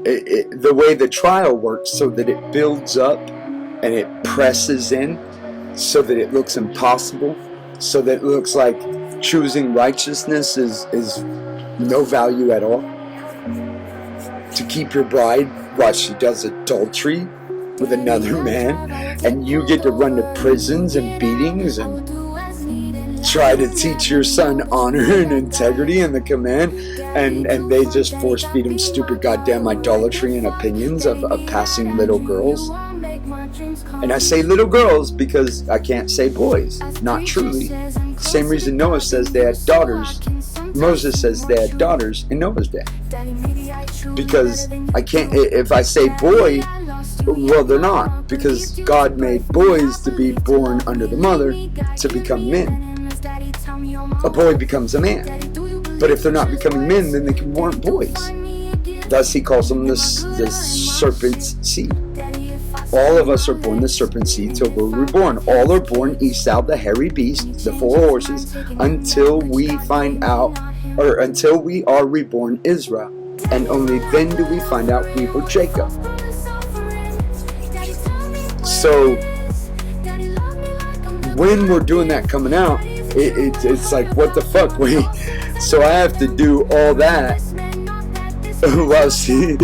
the way the trial works, so that it builds up and it presses in, so that it looks impossible, so that it looks like choosing righteousness is no value at all. To keep your bride while she does adultery with another man, and you get to run to prisons and beatings and try to teach your son honor and integrity and the command, and they just force feed him stupid goddamn idolatry and opinions of passing little girls. And I say little girls because I can't say boys, not truly. Same reason Noah says they had daughters. Moses says they had daughters in Noah's day. Because I can't, if I say boy, well, they're not, because God made boys to be born under the mother to become men. A boy becomes a man. But if they're not becoming men, then they can be born boys. Thus he calls them the serpent's seed. All of us are born the serpent seed till we're reborn. All are born Esau, the hairy beast, the 4 horses, until we find out, or until we are reborn Israel. And only then do we find out we were Jacob. So when we're doing that coming out, it's like, what the fuck? Wait, so I have to do all that. Well, see,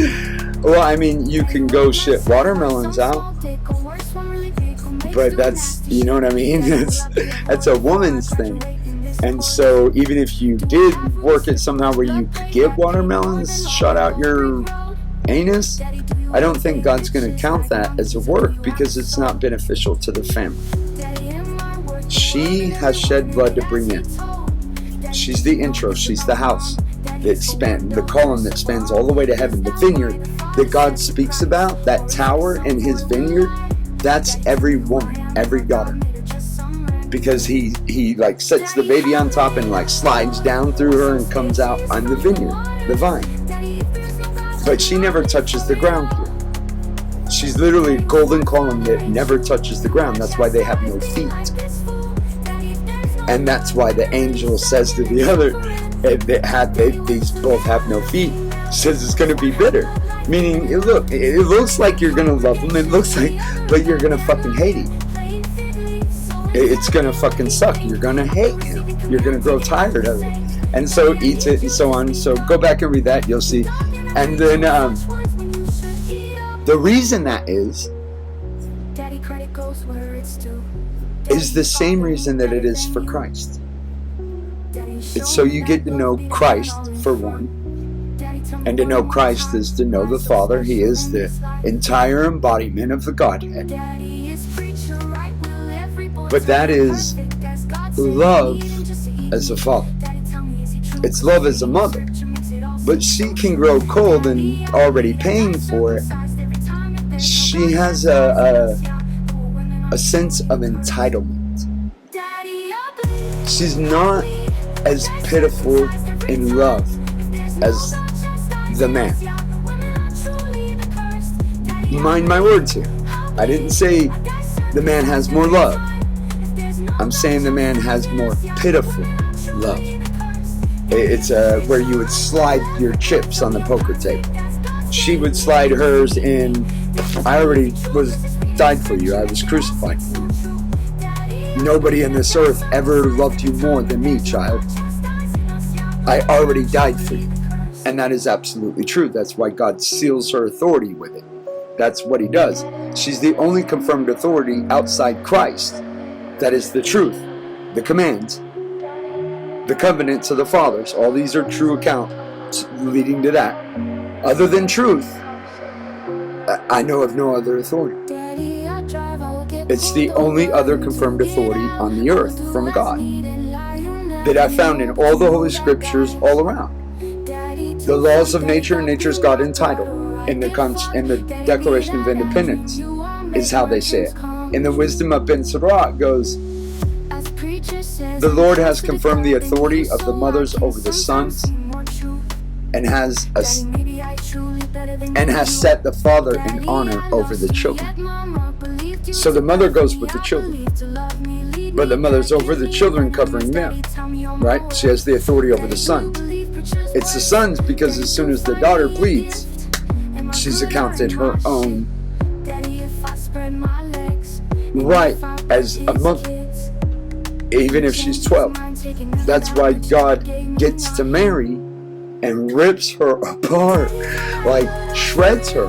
well, I mean, you can go shit watermelons out, but that's, you know what I mean? That's a woman's thing. And so even if you did work it somehow where you could get watermelons shot out your anus, I don't think God's going to count that as a work, because it's not beneficial to the family. She has shed blood to bring in. She's the intro. She's the house the column that spans all the way to heaven. The vineyard that God speaks about, that tower in his vineyard, that's every woman, every daughter. Because he like sets the baby on top and like slides down through her and comes out on the vineyard, the vine. But she never touches the ground here. She's literally a golden column that never touches the ground. That's why they have no feet. And that's why the angel says to the other, these both have no feet, says it's going to be bitter. Meaning, it looks like you're going to love him. It looks like, but you're going to fucking hate him. It's going to fucking suck. You're going to hate him. You're going to grow tired of it. And so eats it and so on. So go back and read that. You'll see. And then the reason that is the same reason that it is for Christ. It's so you get to know Christ, for one. And to know Christ is to know the Father. He is the entire embodiment of the Godhead. But that is love as a father. It's love as a mother. But she can grow cold and already paying for it. She has a sense of entitlement. She's not as pitiful in love as the man. Mind my words here. I didn't say the man has more love. I'm saying the man has more pitiful love. It's where you would slide your chips on the poker table. She would slide hers in, I already died for you. I was crucified for you. Nobody on this earth ever loved you more than me, child. I already died for you. And that is absolutely true. That's why God seals her authority with it. That's what he does. She's the only confirmed authority outside Christ. That is the truth, the commands, the covenants of the fathers. All these are true accounts leading to that. Other than truth, I know of no other authority. It's the only other confirmed authority on the earth from God that I found in all the Holy Scriptures all around. The laws of nature and nature's God in title, in the Declaration of Independence, is how they say it. In the Wisdom of Ben Sirah, it goes, the Lord has confirmed the authority of the mothers over the sons, and has set the father in honor over the children. So the mother goes with the children, but the mother's over the children, covering them, right? She has the authority over the sons. It's the sons because as soon as the daughter bleeds, she's accounted her own right as a mother, even if she's 12. That's why God gets to Mary and rips her apart, like shreds her,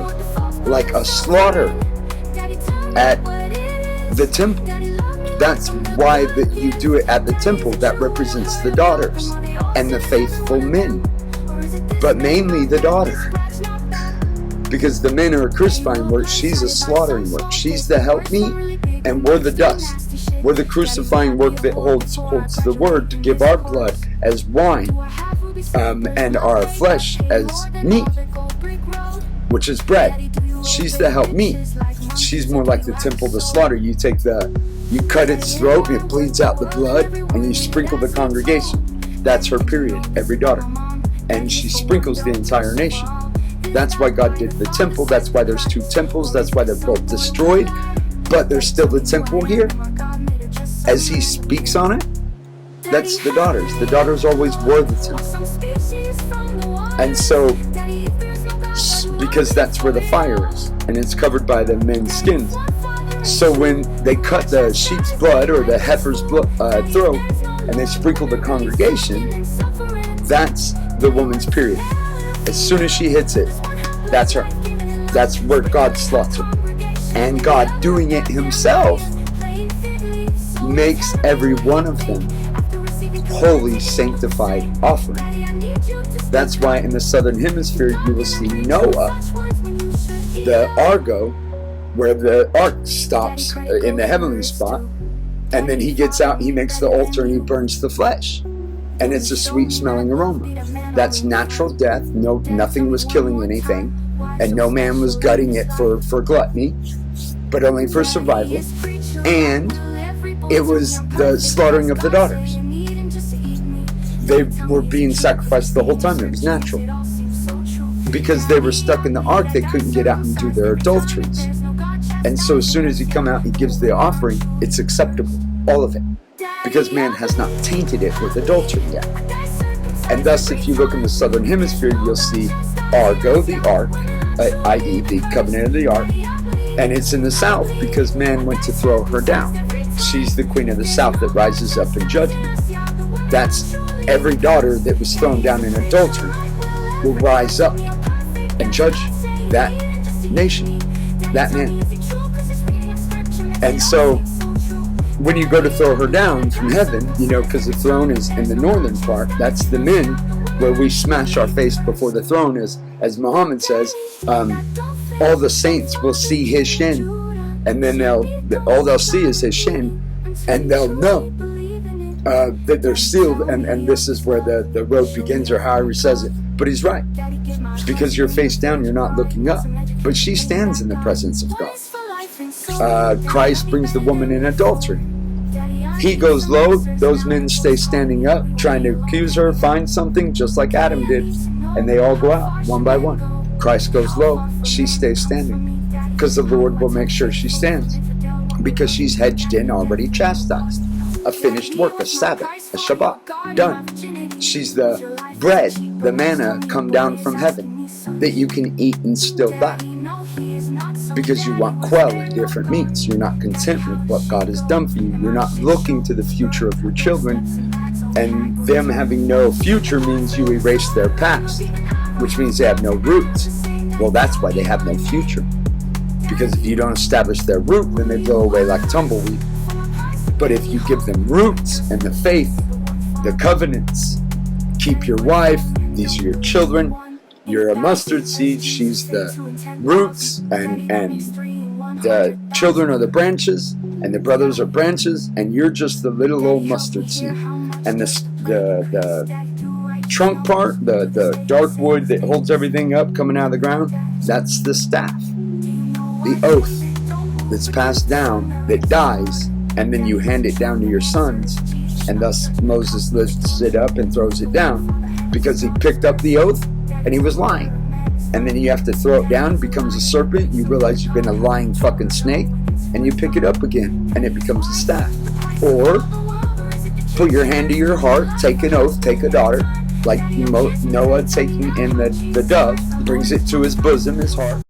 like a slaughter at the temple. That's why that you do it at the temple. That represents the daughters and the faithful men, but mainly the daughter, because the men are a crucifying work. She's a slaughtering work. She's the helpmeet, and we're the dust. We're the crucifying work that holds the word to give our blood as wine, and our flesh as meat, which is bread. She's the helpmeet. She's more like the temple, the slaughter. You cut its throat and it bleeds out the blood, and you sprinkle the congregation. That's her period, every daughter. And she sprinkles the entire nation. That's why God did the temple. That's why there's two temples. That's why they're both destroyed. But there's still the temple here. As he speaks on it, that's the daughters. The daughters always were the temple. And so, because that's where the fire is, and it's covered by the men's skins. So when they cut the sheep's blood or the heifer's throat, and they sprinkle the congregation, that's the woman's period. As soon as she hits it, that's her. That's where God slaughters her. And God, doing it himself, makes every one of them holy, sanctified offering. That's why in the southern hemisphere you will see Noah, the Argo, where the ark stops in the heavenly spot, and then he gets out, he makes the altar, and he burns the flesh, and it's a sweet smelling aroma. That's natural death. Nothing was killing anything, and no man was gutting it for gluttony, but only for survival. And it was the slaughtering of the daughters. They were being sacrificed the whole time. It was natural. Because they were stuck in the ark, they couldn't get out and do their adulteries. And so as soon as he come out, he gives the offering, it's acceptable, all of it. Because man has not tainted it with adultery yet. And thus, if you look in the southern hemisphere, you'll see Argo, the ark, i.e. the covenant of the ark. And it's in the south because man went to throw her down. She's the queen of the south that rises up in judgment. That's every daughter that was thrown down in adultery will rise up and judge that nation, that man. And so when you go to throw her down from heaven, because the throne is in the northern part, that's the men, where we smash our face before the throne, as Muhammad says, all the saints will see his shin, and then all they'll see is his shin, and they'll know that they're sealed, and this is where the road begins, or however he says it. But he's right, because you're face down, you're not looking up. But she stands in the presence of God. Christ brings the woman in adultery. He goes low, those men stay standing up, trying to accuse her, find something, just like Adam did, and they all go out, one by one. Christ goes low, she stays standing, because the Lord will make sure she stands, because she's hedged in, already chastised. A finished work, a Sabbath, a Shabbat, done. She's the bread, the manna come down from heaven, that you can eat and still die. Because you want quail and different meats. You're not content with what God has done for you. You're not looking to the future of your children. And them having no future means you erase their past, which means they have no roots. Well, that's why they have no future. Because if you don't establish their root, then they blow away like tumbleweed. But if you give them roots and the faith, the covenants, keep your wife, these are your children, you're a mustard seed, she's the roots, and the children are the branches, and the brothers are branches, and you're just the little old mustard seed. And the trunk part, the dark wood that holds everything up coming out of the ground, that's the staff. The oath that's passed down that dies, and then you hand it down to your sons, and thus Moses lifts it up and throws it down, because he picked up the oath and he was lying. And then you have to throw it down, it becomes a serpent, you realize you've been a lying fucking snake, and you pick it up again, and it becomes a staff. Or, put your hand to your heart, take an oath, take a daughter, like Noah taking in the dove, brings it to his bosom, his heart.